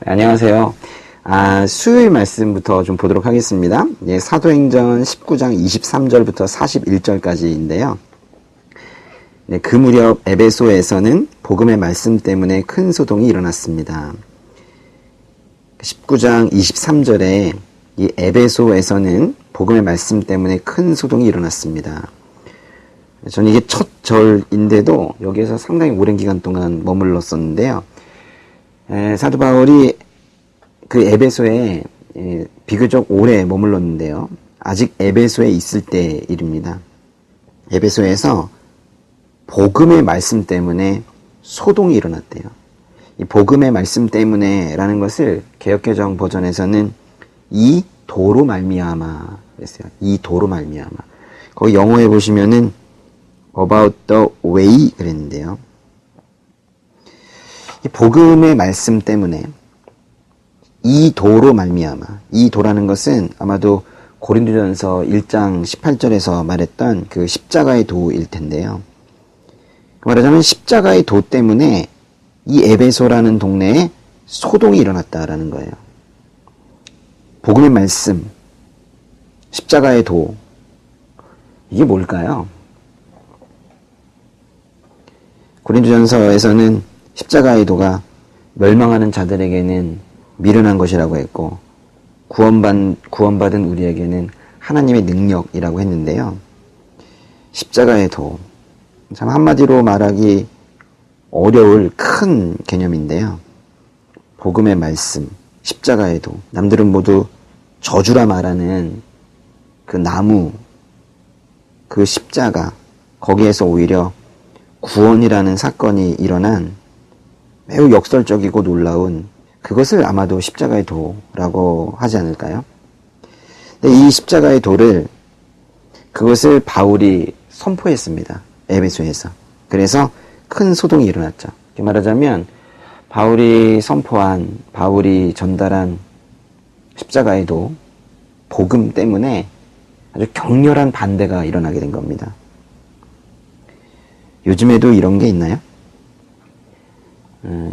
안녕하세요. 수요일 말씀부터 좀 보도록 하겠습니다. 사도행전 19장 23절부터 41절까지인데요. 그 무렵 에베소에서는 복음의 말씀 때문에 큰 소동이 일어났습니다. 19장 23절에 이 에베소에서는 복음의 말씀 때문에 큰 소동이 일어났습니다. 저는 이게 첫 절인데도 여기에서 상당히 오랜 기간 동안 머물렀었는데요. 사도 바울이 그 에베소에 비교적 오래 머물렀는데요. 아직 에베소에 있을 때 일입니다. 에베소에서 복음의 말씀 때문에 소동이 일어났대요. 이 복음의 말씀 때문에 라는 것을 개역개정 버전에서는 이 도로 말미암아 그랬어요. 이 도로 말미암아. 거기 영어에 보시면은 about the way 그랬는데요. 이 복음의 말씀 때문에 이 도로 말미암아. 이 도라는 것은 아마도 고린도전서 1장 18절에서 말했던 그 십자가의 도일 텐데요. 말하자면 십자가의 도 때문에 이 에베소라는 동네에 소동이 일어났다라는 거예요. 복음의 말씀, 십자가의 도, 이게 뭘까요? 고린도전서에서는 십자가의 도가 멸망하는 자들에게는 미련한 것이라고 했고 구원받은 우리에게는 하나님의 능력이라고 했는데요. 십자가의 도, 참 한마디로 말하기 어려울 큰 개념인데요. 복음의 말씀, 십자가의 도, 남들은 모두 저주라 말하는 그 나무, 그 십자가, 거기에서 오히려 구원이라는 사건이 일어난 매우 역설적이고 놀라운 그것을 아마도 십자가의 도라고 하지 않을까요? 근데 이 십자가의 도를 그것을 바울이 선포했습니다. 에베소에서. 그래서 큰 소동이 일어났죠. 이렇게 말하자면 바울이 선포한, 바울이 전달한 십자가의 도, 복음 때문에 아주 격렬한 반대가 일어나게 된 겁니다. 요즘에도 이런 게 있나요?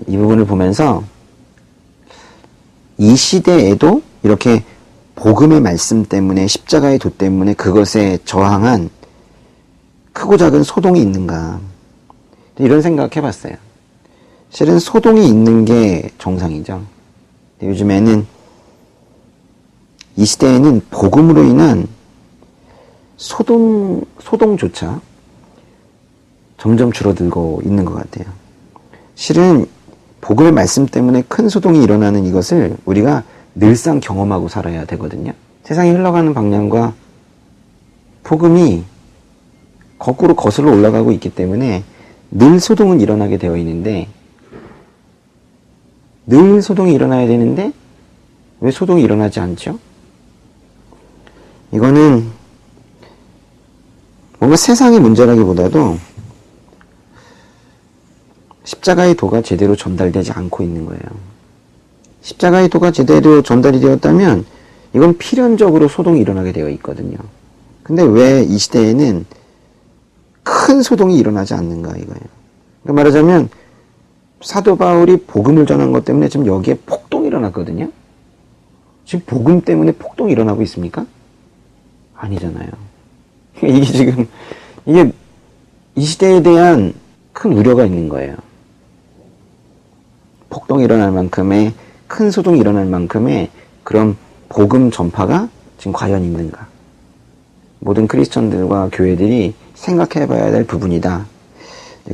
이 부분을 보면서 이 시대에도 이렇게 복음의 말씀 때문에 십자가의 도 때문에 그것에 저항한 크고 작은 소동이 있는가 이런 생각 해봤어요. 실은 소동이 있는 게 정상이죠. 요즘에는 이 시대에는 복음으로 인한 소동조차 점점 줄어들고 있는 것 같아요. 실은 복음의 말씀 때문에 큰 소동이 일어나는 이것을 우리가 늘상 경험하고 살아야 되거든요. 세상이 흘러가는 방향과 복음이 거꾸로 거슬러 올라가고 있기 때문에 늘 소동은 일어나게 되어 있는데 늘 소동이 일어나야 되는데 왜 소동이 일어나지 않죠? 이거는 뭔가 세상의 문제라기보다도 십자가의 도가 제대로 전달되지 않고 있는 거예요. 십자가의 도가 제대로 전달이 되었다면 이건 필연적으로 소동이 일어나게 되어 있거든요. 근데 왜 이 시대에는 큰 소동이 일어나지 않는가 이거예요. 그러니까 말하자면 사도 바울이 복음을 전한 것 때문에 지금 여기에 폭동이 일어났거든요. 지금 복음 때문에 폭동이 일어나고 있습니까? 아니잖아요. 이게 이 시대에 대한 큰 우려가 있는 거예요. 폭동이 일어날 만큼의 큰 소동이 일어날 만큼의 그런 복음 전파가 지금 과연 있는가? 모든 크리스천들과 교회들이 생각해 봐야 될 부분이다.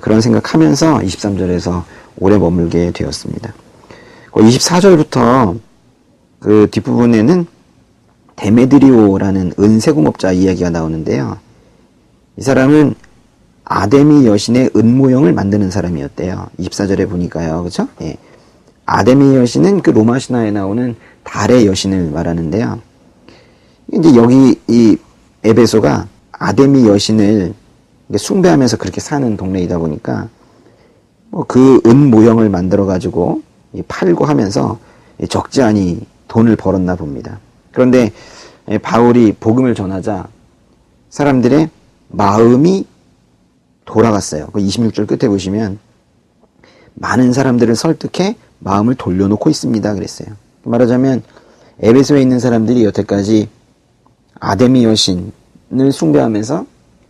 그런 생각하면서 23절에서 오래 머물게 되었습니다. 24절부터 그 뒷부분에는 데메드리오라는 은세공업자 이야기가 나오는데요. 이 사람은 아데미 여신의 은모형을 만드는 사람이었대요. 24절에 보니까요. 그렇죠? 예. 아데미 여신은 그 로마 신화에 나오는 달의 여신을 말하는데요. 이제 여기 이 에베소가 아데미 여신을 숭배하면서 그렇게 사는 동네이다 보니까 그 은 모형을 만들어 가지고 팔고 하면서 적지 않이 돈을 벌었나 봅니다. 그런데 바울이 복음을 전하자 사람들의 마음이 돌아갔어요. 그 26절 끝에 보시면 많은 사람들을 설득해 마음을 돌려놓고 있습니다. 그랬어요. 말하자면 에베소에 있는 사람들이 여태까지 아데미 여신을 숭배하면서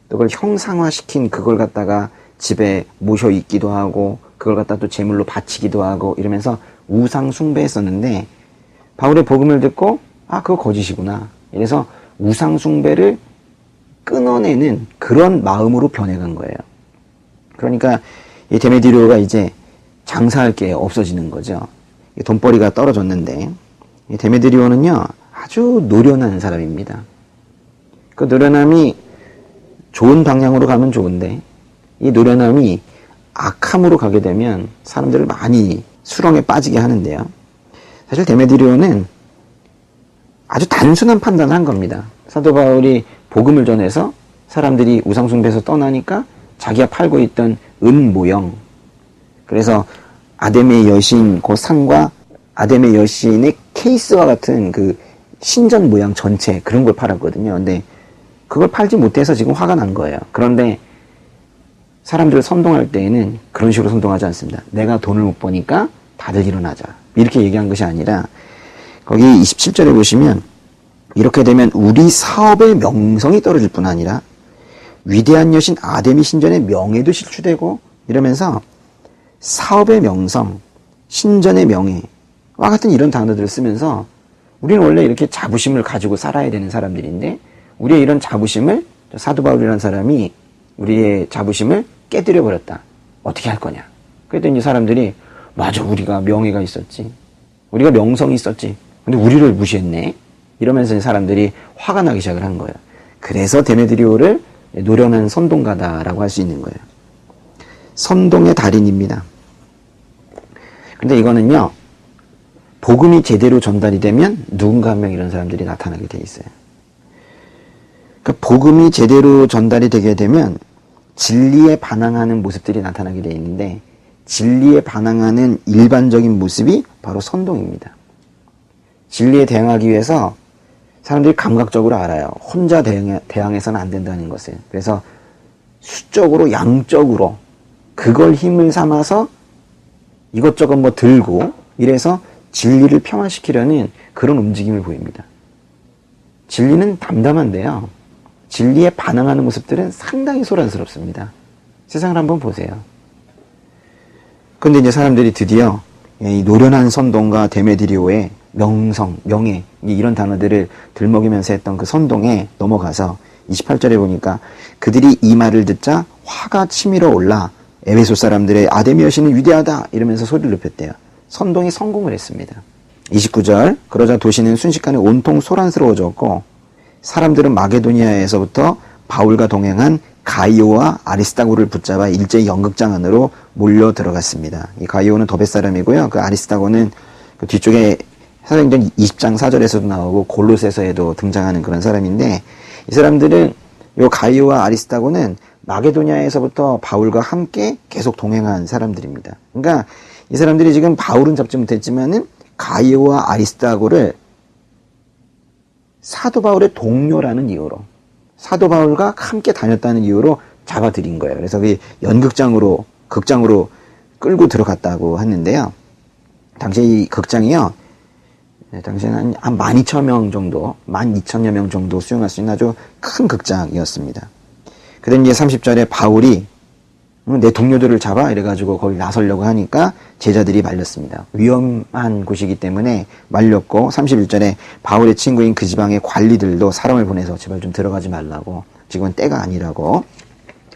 또 그걸 형상화시킨 그걸 갖다가 집에 모셔 있기도 하고 그걸 갖다 또 제물로 바치기도 하고 이러면서 우상 숭배했었는데 바울의 복음을 듣고 그거 거짓이구나. 이래서 우상 숭배를 끊어내는 그런 마음으로 변해간 거예요. 그러니까 이 데메드리오가 이제 장사할 게 없어지는 거죠. 돈벌이가 떨어졌는데 이 데메드리오는요 아주 노련한 사람입니다. 그 노련함이 좋은 방향으로 가면 좋은데 이 노련함이 악함으로 가게 되면 사람들을 많이 수렁에 빠지게 하는데요. 사실 데메드리오는 아주 단순한 판단을 한 겁니다. 사도 바울이 복음을 전해서 사람들이 우상숭배에서 떠나니까 자기가 팔고 있던 은 모형, 그래서 아데미의 여신 그 상과 아데미의 여신의 케이스와 같은 그 신전 모양 전체 그런 걸 팔았거든요. 근데 그걸 팔지 못해서 지금 화가 난 거예요. 그런데 사람들을 선동할 때에는 그런 식으로 선동하지 않습니다. 내가 돈을 못 버니까 다들 일어나자. 이렇게 얘기한 것이 아니라 거기 27절에 보시면 이렇게 되면 우리 사업의 명성이 떨어질 뿐 아니라 위대한 여신 아데미 신전의 명예도 실추되고 이러면서 사업의 명성, 신전의 명예와 같은 이런 단어들을 쓰면서 우리는 원래 이렇게 자부심을 가지고 살아야 되는 사람들인데 우리의 이런 자부심을 사도 바울이라는 사람이 우리의 자부심을 깨뜨려 버렸다. 어떻게 할 거냐? 그랬더니 사람들이 맞아, 우리가 명예가 있었지. 우리가 명성이 있었지. 근데 우리를 무시했네. 이러면서 사람들이 화가 나기 시작을 한 거예요. 그래서 데메드리오를 노련한 선동가다라고 할 수 있는 거예요. 선동의 달인입니다. 근데 이거는요, 복음이 제대로 전달이 되면 누군가 한 명 이런 사람들이 나타나게 돼 있어요. 그러니까 복음이 제대로 전달이 되게 되면 진리에 반항하는 모습들이 나타나게 돼 있는데 진리에 반항하는 일반적인 모습이 바로 선동입니다. 진리에 대항하기 위해서 사람들이 감각적으로 알아요. 혼자 대항해서는 안 된다는 것을. 그래서 수적으로 양적으로 그걸 힘을 삼아서 이것저것 뭐 들고 이래서 진리를 평화시키려는 그런 움직임을 보입니다. 진리는 담담한데요. 진리에 반항하는 모습들은 상당히 소란스럽습니다. 세상을 한번 보세요. 그런데 이제 사람들이 드디어 이 노련한 선동과 데메드리오의 명성, 명예 이런 단어들을 들먹이면서 했던 그 선동에 넘어가서 28절에 보니까 그들이 이 말을 듣자 화가 치밀어 올라 에베소 사람들의 아데미 여신은 위대하다 이러면서 소리를 높였대요. 선동이 성공을 했습니다. 29절 그러자 도시는 순식간에 온통 소란스러워졌고 사람들은 마게도니아에서부터 바울과 동행한 가이오와 아리스다고를 붙잡아 일제히 연극장 안으로 몰려 들어갔습니다. 이 가이오는 더베 사람이고요. 그 아리스다고는 그 뒤쪽에 사도행전 20장 4절에서도 나오고 골로새서에도 등장하는 그런 사람인데 이 사람들은 이 가이오와 아리스다고는 마게도니아에서부터 바울과 함께 계속 동행한 사람들입니다. 그러니까 이 사람들이 지금 바울은 잡지 못했지만은 가이오와 아리스다고를 사도 바울의 동료라는 이유로 사도 바울과 함께 다녔다는 이유로 잡아들인 거예요. 그래서 그 극장으로 끌고 들어갔다고 하는데요. 당시 이 극장이요. 당시에는 한 12,000명 정도, 12,000여 명 정도 수용할 수 있는 아주 큰 극장이었습니다. 그다음 이제 30절에 바울이 내 동료들을 잡아 이래가지고 거기 나서려고 하니까 제자들이 말렸습니다. 위험한 곳이기 때문에 말렸고 31절에 바울의 친구인 그 지방의 관리들도 사람을 보내서 제발 좀 들어가지 말라고 지금은 때가 아니라고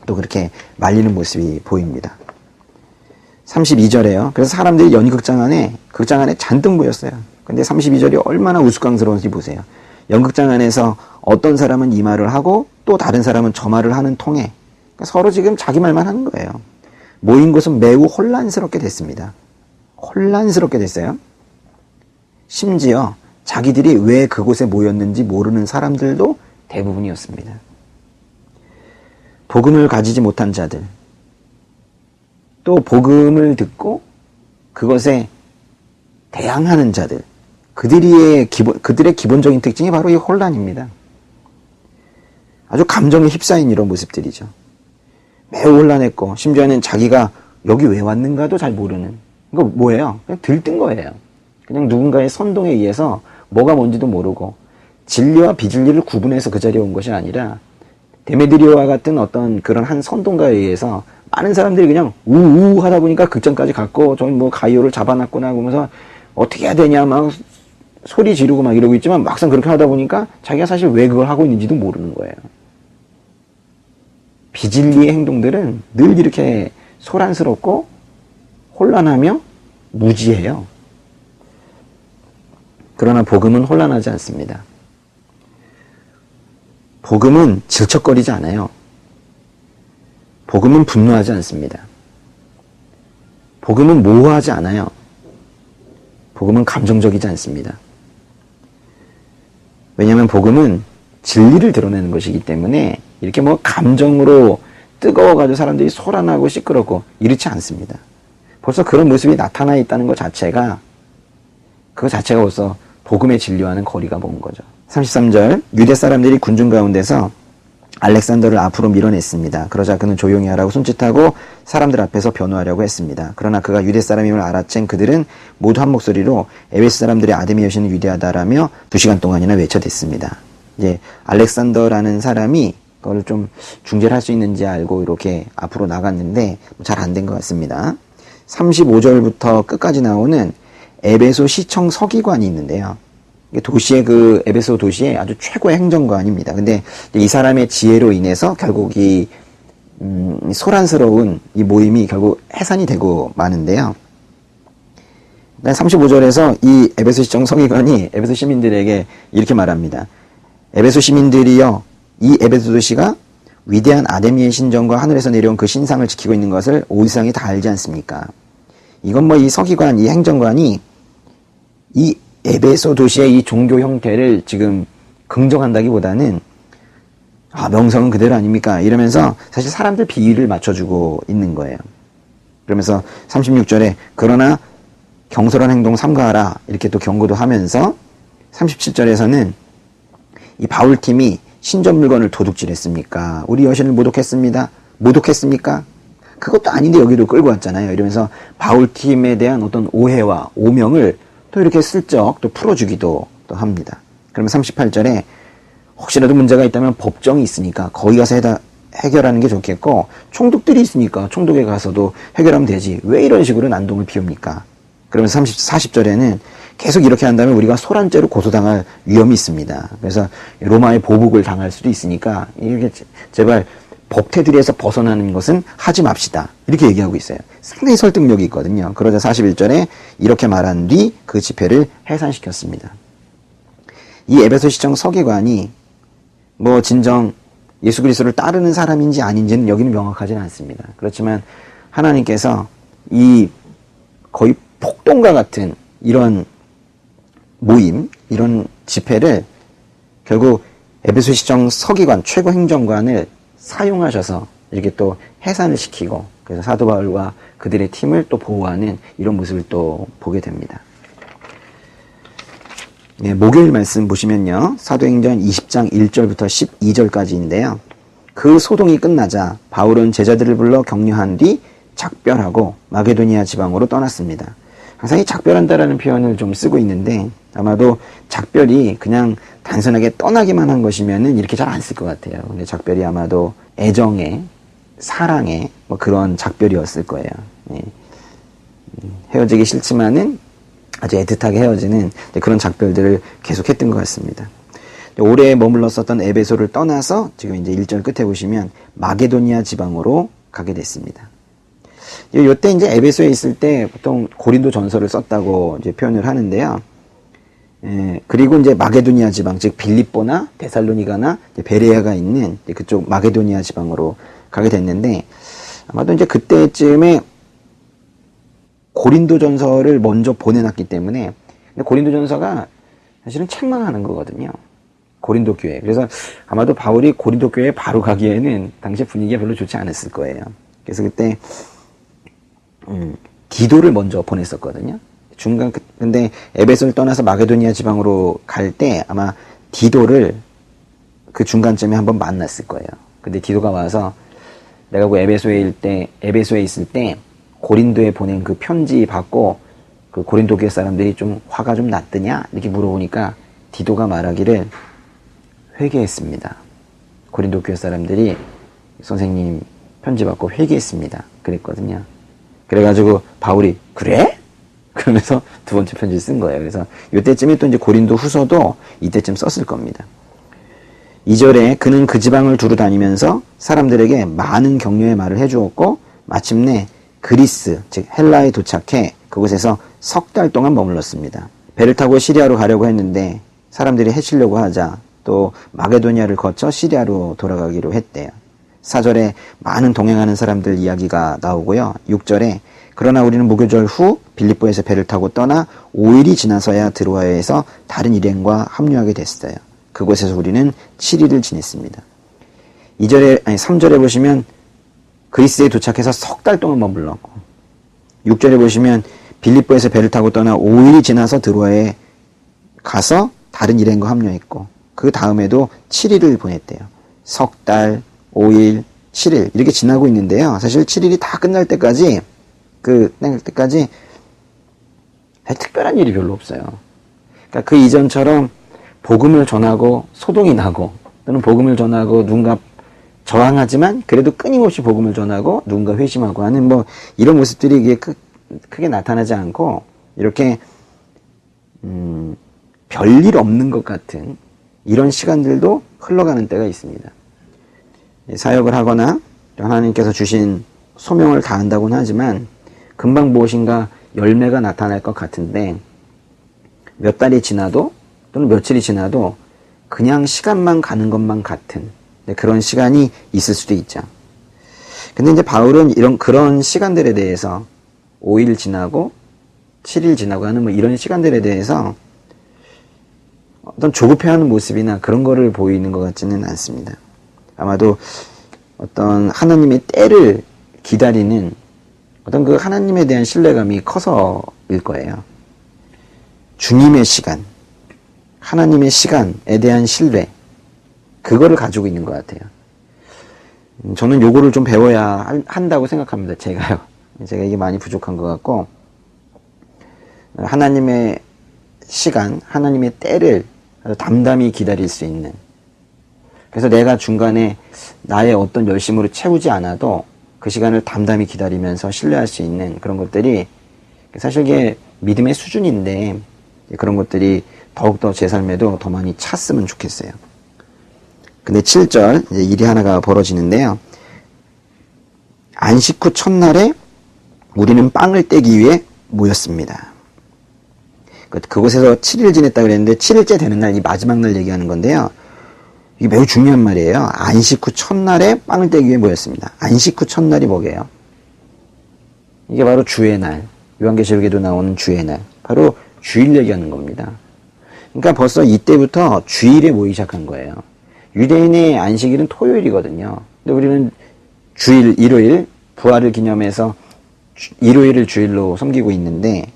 또 그렇게 말리는 모습이 보입니다. 32절에요. 그래서 사람들이 연극장 안에 잔뜩 모였어요. 근데 32절이 얼마나 우스꽝스러운지 보세요. 연극장 안에서 어떤 사람은 이 말을 하고 또 다른 사람은 저 말을 하는 통에 그러니까 서로 지금 자기 말만 하는 거예요. 모인 곳은 매우 혼란스럽게 됐습니다. 혼란스럽게 됐어요. 심지어 자기들이 왜 그곳에 모였는지 모르는 사람들도 대부분이었습니다. 복음을 가지지 못한 자들, 또 복음을 듣고 그것에 대항하는 자들, 그들의 기본적인 특징이 바로 이 혼란입니다. 아주 감정에 휩싸인 이런 모습들이죠. 매우 혼란했고 심지어는 자기가 여기 왜 왔는가도 잘 모르는 이거 뭐예요? 그냥 들뜬 거예요. 그냥 누군가의 선동에 의해서 뭐가 뭔지도 모르고 진리와 비진리를 구분해서 그 자리에 온 것이 아니라 데메드리오와 같은 어떤 그런 한 선동가에 의해서 많은 사람들이 그냥 우우 하다 보니까 극장까지 갔고 저기 뭐 가이오를 잡아놨구나 하면서 어떻게 해야 되냐 막 소리 지르고 막 이러고 있지만 막상 그렇게 하다 보니까 자기가 사실 왜 그걸 하고 있는지도 모르는 거예요. 비진리의 행동들은 늘 이렇게 소란스럽고 혼란하며 무지해요. 그러나 복음은 혼란하지 않습니다. 복음은 질척거리지 않아요. 복음은 분노하지 않습니다. 복음은 모호하지 않아요. 복음은 감정적이지 않습니다. 왜냐하면 복음은 진리를 드러내는 것이기 때문에 이렇게 뭐 감정으로 뜨거워가지고 사람들이 소란하고 시끄럽고 이렇지 않습니다. 벌써 그런 모습이 나타나 있다는 것 자체가 그거 자체가 벌써 복음의 진리와는 거리가 먼 거죠. 33절 유대 사람들이 군중 가운데서 알렉산더를 앞으로 밀어냈습니다. 그러자 그는 조용히 하라고 손짓하고 사람들 앞에서 변호하려고 했습니다. 그러나 그가 유대 사람임을 알아챈 그들은 모두 한 목소리로 에베소 사람들의 아데미 여신은 위대하다라며 2시간 동안이나 외쳐댔습니다. 이제 알렉산더라는 사람이 그걸 좀 중재를 할 수 있는지 알고 이렇게 앞으로 나갔는데 잘 안 된 것 같습니다. 35절부터 끝까지 나오는 에베소 시청 서기관이 있는데요. 도시의 그 에베소 도시의 아주 최고의 행정관입니다. 근데 이 사람의 지혜로 인해서 결국 이 소란스러운 이 모임이 결국 해산이 되고 마는데요. 35절에서 이 에베소 시청 서기관이 에베소 시민들에게 이렇게 말합니다. 에베소 시민들이여, 이 에베소 도시가 위대한 아데미의 신전과 하늘에서 내려온 그 신상을 지키고 있는 것을 온 세상이 다 알지 않습니까? 이건 뭐 이 서기관, 이 행정관이 이 에베소 도시의 이 종교 형태를 지금 긍정한다기보다는 명성은 그대로 아닙니까? 이러면서 사실 사람들 비위를 맞춰주고 있는 거예요. 그러면서 36절에 그러나 경솔한 행동 삼가하라 이렇게 또 경고도 하면서 37절에서는 이 바울팀이 신전 물건을 도둑질했습니까? 우리 여신을 모독했습니다. 모독했습니까? 그것도 아닌데 여기로 끌고 왔잖아요. 이러면서 바울팀에 대한 어떤 오해와 오명을 또 이렇게 슬쩍 또 풀어주기도 또 합니다. 그러면 38절에 혹시라도 문제가 있다면 법정이 있으니까 거기 가서 해결하는 게 좋겠고 총독들이 있으니까 총독에 가서도 해결하면 되지. 왜 이런 식으로 난동을 피웁니까? 그러면서 40절에는 계속 이렇게 한다면 우리가 소란죄로 고소당할 위험이 있습니다. 그래서 로마의 보복을 당할 수도 있으니까 이렇게 제발 법태들에서 벗어나는 것은 하지 맙시다. 이렇게 얘기하고 있어요. 상당히 설득력이 있거든요. 그러자 41절에 이렇게 말한 뒤 그 집회를 해산시켰습니다. 이 에베소 시청 서기관이 뭐 진정 예수 그리스도를 따르는 사람인지 아닌지는 여기는 명확하지는 않습니다. 그렇지만 하나님께서 이 거의 폭동과 같은 이런 모임, 이런 집회를 결국 에베소 시청 서기관, 최고 행정관을 사용하셔서 이렇게 또 해산을 시키고 그래서 사도 바울과 그들의 팀을 또 보호하는 이런 모습을 또 보게 됩니다. 네, 목요일 말씀 보시면요. 사도행전 20장 1절부터 12절까지인데요. 그 소동이 끝나자 바울은 제자들을 불러 격려한 뒤 작별하고 마게도니아 지방으로 떠났습니다. 항상 이 작별한다라는 표현을 좀 쓰고 있는데 아마도 작별이 그냥 단순하게 떠나기만 한 것이면은 이렇게 잘 안 쓸 것 같아요. 근데 작별이 아마도 애정의, 사랑의 뭐 그런 작별이었을 거예요. 예. 헤어지기 싫지만은 아주 애틋하게 헤어지는 그런 작별들을 계속했던 것 같습니다. 오래 머물렀었던 에베소를 떠나서 지금 이제 1절 끝에 보시면 마게도니아 지방으로 가게 됐습니다. 요때 이제 에베소에 있을 때 보통 고린도 전서를 썼다고 이제 표현을 하는데요. 그리고 이제 마게도니아 지방, 즉 빌립보나 데살로니가나 베레아가 있는 그쪽 마게도니아 지방으로 가게 됐는데 아마도 이제 그때쯤에 고린도 전서를 먼저 보내놨기 때문에 고린도 전서가 사실은 책망하는 거거든요. 고린도 교회. 그래서 아마도 바울이 고린도 교회에 바로 가기에는 당시 분위기가 별로 좋지 않았을 거예요. 그래서 그때 디도를 먼저 보냈었거든요. 근데 에베소를 떠나서 마게도니아 지방으로 갈 때 아마 디도를 그 중간쯤에 한번 만났을 거예요. 근데 디도가 와서 내가 그 에베소에 있을 때 고린도에 보낸 그 편지 받고 그 고린도 교회 사람들이 좀 화가 좀 났더냐 이렇게 물어보니까 디도가 말하기를 회개했습니다. 고린도 교회 사람들이 선생님 편지 받고 회개했습니다. 그랬거든요. 그래가지고 바울이 그래? 그러면서 두 번째 편지를 쓴 거예요. 그래서 이때쯤에 또 이제 고린도 후서도 이때쯤 썼을 겁니다. 2절에 그는 그 지방을 두루 다니면서 사람들에게 많은 격려의 말을 해주었고 마침내 그리스 즉 헬라에 도착해 그곳에서 석 달 동안 머물렀습니다. 배를 타고 시리아로 가려고 했는데 사람들이 해치려고 하자 또 마게도니아를 거쳐 시리아로 돌아가기로 했대요. 4절에 많은 동행하는 사람들 이야기가 나오고요. 6절에 그러나 우리는 무교절 후 빌립보에서 배를 타고 떠나 5일이 지나서야 드로아에서 다른 일행과 합류하게 됐어요. 그곳에서 우리는 7일을 지냈습니다. 3절에 보시면 그리스에 도착해서 석 달 동안 머물렀고 6절에 보시면 빌립보에서 배를 타고 떠나 5일이 지나서 드로아에 가서 다른 일행과 합류했고 그 다음에도 7일을 보냈대요. 석 달, 5일, 7일 이렇게 지나고 있는데요. 사실 7일이 다 끝날 때까지 특별한 일이 별로 없어요. 그러니까 그 이전처럼 복음을 전하고 소동이 나고 또는 복음을 전하고 누군가 저항하지만 그래도 끊임없이 복음을 전하고 누군가 회심하고 하는 뭐 이런 모습들이 이게 크게 나타나지 않고 이렇게 별일 없는 것 같은 이런 시간들도 흘러가는 때가 있습니다. 사역을 하거나 하나님께서 주신 소명을 다한다고는 하지만 금방 무엇인가 열매가 나타날 것 같은데 몇 달이 지나도 또는 며칠이 지나도 그냥 시간만 가는 것만 같은 그런 시간이 있을 수도 있죠. 근데 이제 바울은 그런 시간들에 대해서 5일 지나고 7일 지나고 하는 뭐 이런 시간들에 대해서 어떤 조급해하는 모습이나 그런 거를 보이는 것 같지는 않습니다. 아마도 어떤 하나님의 때를 기다리는 어떤 그 하나님에 대한 신뢰감이 커서일 거예요. 주님의 시간, 하나님의 시간에 대한 신뢰, 그거를 가지고 있는 것 같아요. 저는 요거를 좀 배워야 한다고 생각합니다. 제가 이게 많이 부족한 것 같고 하나님의 시간, 하나님의 때를 담담히 기다릴 수 있는 그래서 내가 중간에 나의 어떤 열심으로 채우지 않아도 그 시간을 담담히 기다리면서 신뢰할 수 있는 그런 것들이 사실 이게 믿음의 수준인데 그런 것들이 더욱더 제 삶에도 더 많이 찼으면 좋겠어요. 근데 7절 이제 일이 하나가 벌어지는데요. 안식 후 첫날에 우리는 빵을 떼기 위해 모였습니다. 그곳에서 7일 지냈다 그랬는데 7일째 되는 날, 이 마지막 날 얘기하는 건데요. 이게 매우 중요한 말이에요. 안식 후 첫날에 빵을 떼기 위해 모였습니다. 안식 후 첫날이 뭐게요? 이게 바로 주의 날. 요한계시록에도 나오는 주의 날. 바로 주일 얘기하는 겁니다. 그러니까 벌써 이때부터 주일에 모이기 시작한 거예요. 유대인의 안식일은 토요일이거든요. 근데 우리는 주일, 일요일, 부활을 기념해서 일요일을 주일로 섬기고 있는데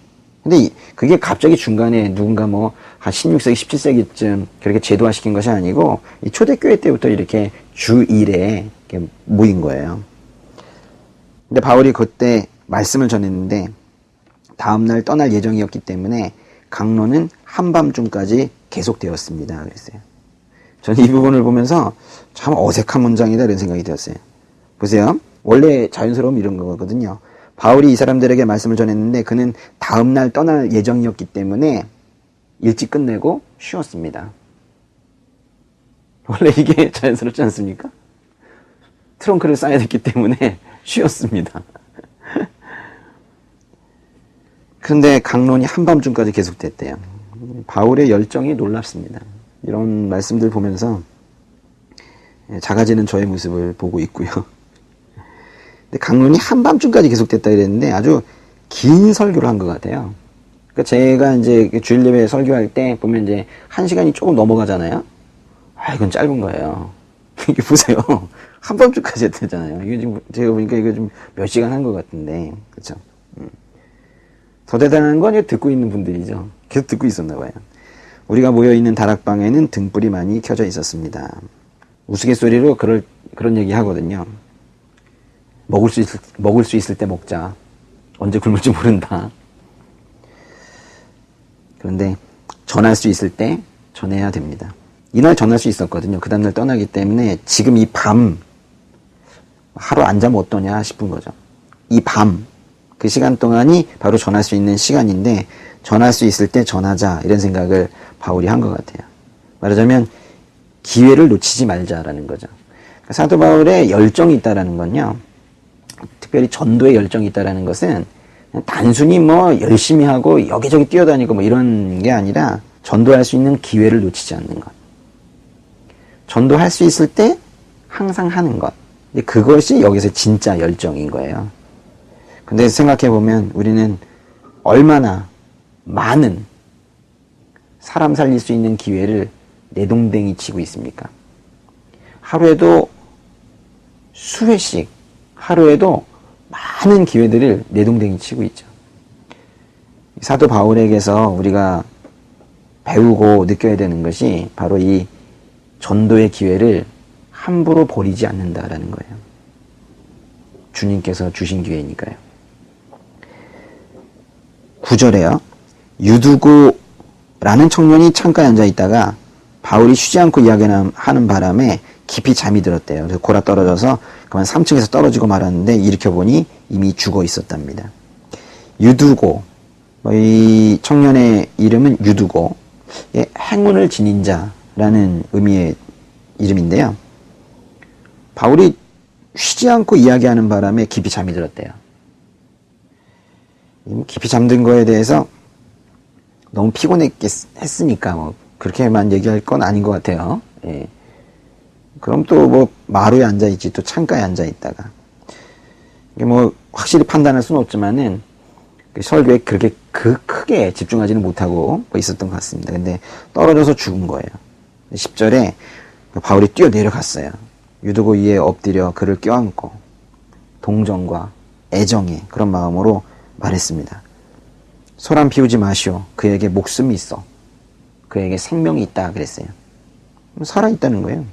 근데 그게 갑자기 중간에 누군가 한 16세기, 17세기쯤 그렇게 제도화시킨 것이 아니고 이 초대교회 때부터 이렇게 주일에 이렇게 모인 거예요. 근데 바울이 그때 말씀을 전했는데 다음날 떠날 예정이었기 때문에 강론은 한밤중까지 계속되었습니다. 그랬어요. 저는 이 부분을 보면서 참 어색한 문장이다 이런 생각이 들었어요. 보세요. 원래 자연스러움 이런 거거든요. 바울이 이 사람들에게 말씀을 전했는데 그는 다음날 떠날 예정이었기 때문에 일찍 끝내고 쉬었습니다. 원래 이게 자연스럽지 않습니까? 트렁크를 싸야 됐기 때문에 쉬었습니다. 그런데 강론이 한밤중까지 계속됐대요. 바울의 열정이 놀랍습니다. 이런 말씀들 보면서 작아지는 저의 모습을 보고 있고요. 근데 강론이 한밤중까지 계속됐다 그랬는데 아주 긴 설교를 한 것 같아요. 그러니까 제가 이제 주일 예배 설교할 때 보면 이제 1시간이 조금 넘어가잖아요. 이건 짧은 거예요. 이게 보세요. 한밤중까지 했잖아요. 이게 지금 제가 보니까 이거 좀 몇 시간 한 것 같은데, 그렇죠? 더 대단한 건 듣고 있는 분들이죠. 계속 듣고 있었나 봐요. 우리가 모여있는 다락방에는 등불이 많이 켜져 있었습니다. 우스갯소리로 그런 얘기 하거든요. 먹을 수 있을 때 먹자. 언제 굶을지 모른다. 그런데 전할 수 있을 때 전해야 됩니다. 이날 전할 수 있었거든요. 그 다음날 떠나기 때문에 지금 이 밤, 하루 안 자면 어떠냐 싶은 거죠. 이 밤, 그 시간 동안이 바로 전할 수 있는 시간인데 전할 수 있을 때 전하자, 이런 생각을 바울이 한 것 같아요. 말하자면 기회를 놓치지 말자라는 거죠. 사도 바울의 열정이 있다라는 건요, 특별히 전도에 열정이 있다라는 것은 단순히 뭐 열심히 하고 여기저기 뛰어다니고 뭐 이런 게 아니라 전도할 수 있는 기회를 놓치지 않는 것. 전도할 수 있을 때 항상 하는 것. 근데 그것이 여기서 진짜 열정인 거예요. 근데 생각해 보면 우리는 얼마나 많은 사람 살릴 수 있는 기회를 내동댕이 치고 있습니까? 하루에도 수회씩, 하루에도 많은 기회들을 내동댕이 치고 있죠. 사도 바울에게서 우리가 배우고 느껴야 되는 것이 바로 이 전도의 기회를 함부로 버리지 않는다라는 거예요. 주님께서 주신 기회니까요. 9절에요. 유두고라는 청년이 창가에 앉아 있다가 바울이 쉬지 않고 이야기하는 바람에 깊이 잠이 들었대요. 그래서 골아 떨어져서 그만 3층에서 떨어지고 말았는데 일으켜보니 이미 죽어 있었답니다. 유두고, 이 청년의 이름은 유두고, 행운을 지닌 자라는 의미의 이름인데요. 바울이 쉬지 않고 이야기하는 바람에 깊이 잠이 들었대요. 깊이 잠든 거에 대해서 너무 피곤했으니까 뭐 그렇게만 얘기할 건 아닌 것 같아요. 예. 그럼 또 뭐 마루에 앉아있지, 또 창가에 앉아있다가. 이게 뭐 확실히 판단할 수는 없지만은 설교에 그렇게 크게 집중하지는 못하고 있었던 것 같습니다. 근데 떨어져서 죽은 거예요. 10절에 바울이 뛰어 내려갔어요. 유두고 위에 엎드려 그를 껴안고 동정과 애정의 그런 마음으로 말했습니다. 소란 피우지 마시오. 그에게 목숨이 있어. 그에게 생명이 있다 그랬어요. 살아있다는 거예요.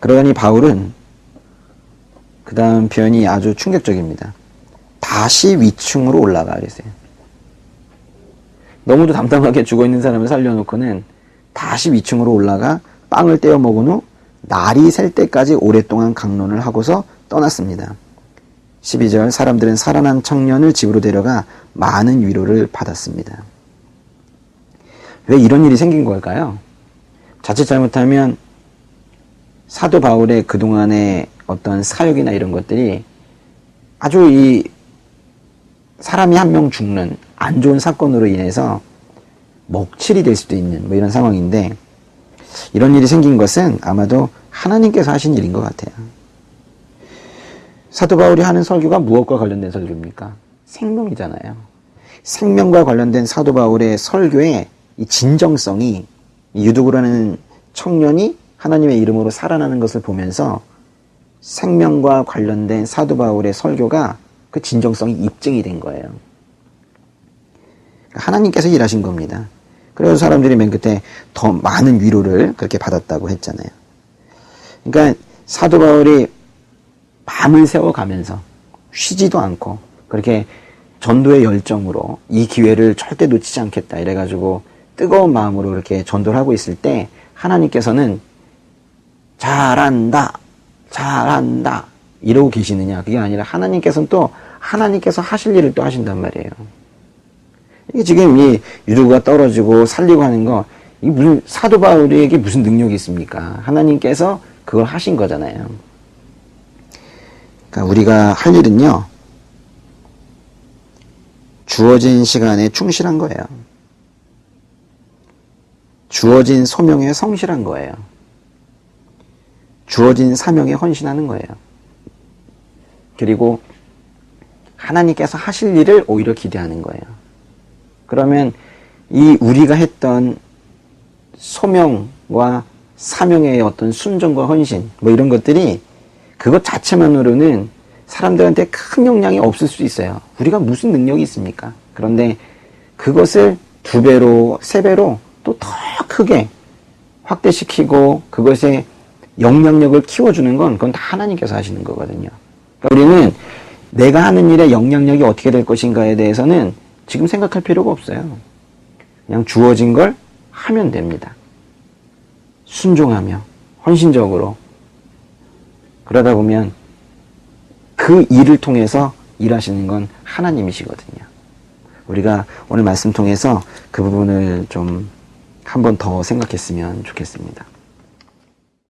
그러더니 바울은 그 다음 표현이 아주 충격적입니다. 다시 위층으로 올라가 그랬어요. 너무도 담담하게 죽어있는 사람을 살려놓고는 다시 위층으로 올라가 빵을 떼어 먹은 후 날이 셀 때까지 오랫동안 강론을 하고서 떠났습니다. 12절 사람들은 살아난 청년을 집으로 데려가 많은 위로를 받았습니다. 왜 이런 일이 생긴 걸까요? 자칫 잘못하면 사도 바울의 그동안의 어떤 사역이나 이런 것들이 아주 이 사람이 한 명 죽는 안 좋은 사건으로 인해서 먹칠이 될 수도 있는 뭐 이런 상황인데, 이런 일이 생긴 것은 아마도 하나님께서 하신 일인 것 같아요. 사도 바울이 하는 설교가 무엇과 관련된 설교입니까? 생명이잖아요. 생명과 관련된 사도 바울의 설교의 이 진정성이 유두고라는 청년이 하나님의 이름으로 살아나는 것을 보면서 생명과 관련된 사도 바울의 설교가 그 진정성이 입증이 된 거예요. 하나님께서 일하신 겁니다. 그래서 사람들이 맨 끝에 더 많은 위로를 그렇게 받았다고 했잖아요. 그러니까 사도 바울이 밤을 새워가면서 쉬지도 않고 그렇게 전도의 열정으로 이 기회를 절대 놓치지 않겠다 이래가지고 뜨거운 마음으로 그렇게 전도를 하고 있을 때 하나님께서는 잘한다 이러고 계시느냐? 그게 아니라 하나님께서는 또 하나님께서 하실 일을 또 하신단 말이에요. 이게 지금 이 유두고가 떨어지고 살리고 하는 거, 이게 무슨 사도 바울에게 무슨 능력이 있습니까? 하나님께서 그걸 하신 거잖아요. 그러니까 우리가 할 일은요, 주어진 시간에 충실한 거예요. 주어진 소명에 성실한 거예요. 주어진 사명에 헌신하는 거예요. 그리고 하나님께서 하실 일을 오히려 기대하는 거예요. 그러면 이 우리가 했던 소명과 사명의 어떤 순종과 헌신 뭐 이런 것들이 그것 자체만으로는 사람들한테 큰 영향이 없을 수 있어요. 우리가 무슨 능력이 있습니까? 그런데 그것을 2배로 3배로 또 더 크게 확대시키고 그것의 영향력을 키워주는 건 그건 다 하나님께서 하시는 거거든요. 그러니까 우리는 내가 하는 일의 영향력이 어떻게 될 것인가에 대해서는 지금 생각할 필요가 없어요. 그냥 주어진 걸 하면 됩니다. 순종하며 헌신적으로. 그러다 보면 그 일을 통해서 일하시는 건 하나님이시거든요. 우리가 오늘 말씀 통해서 그 부분을 좀 한 번 더 생각했으면 좋겠습니다.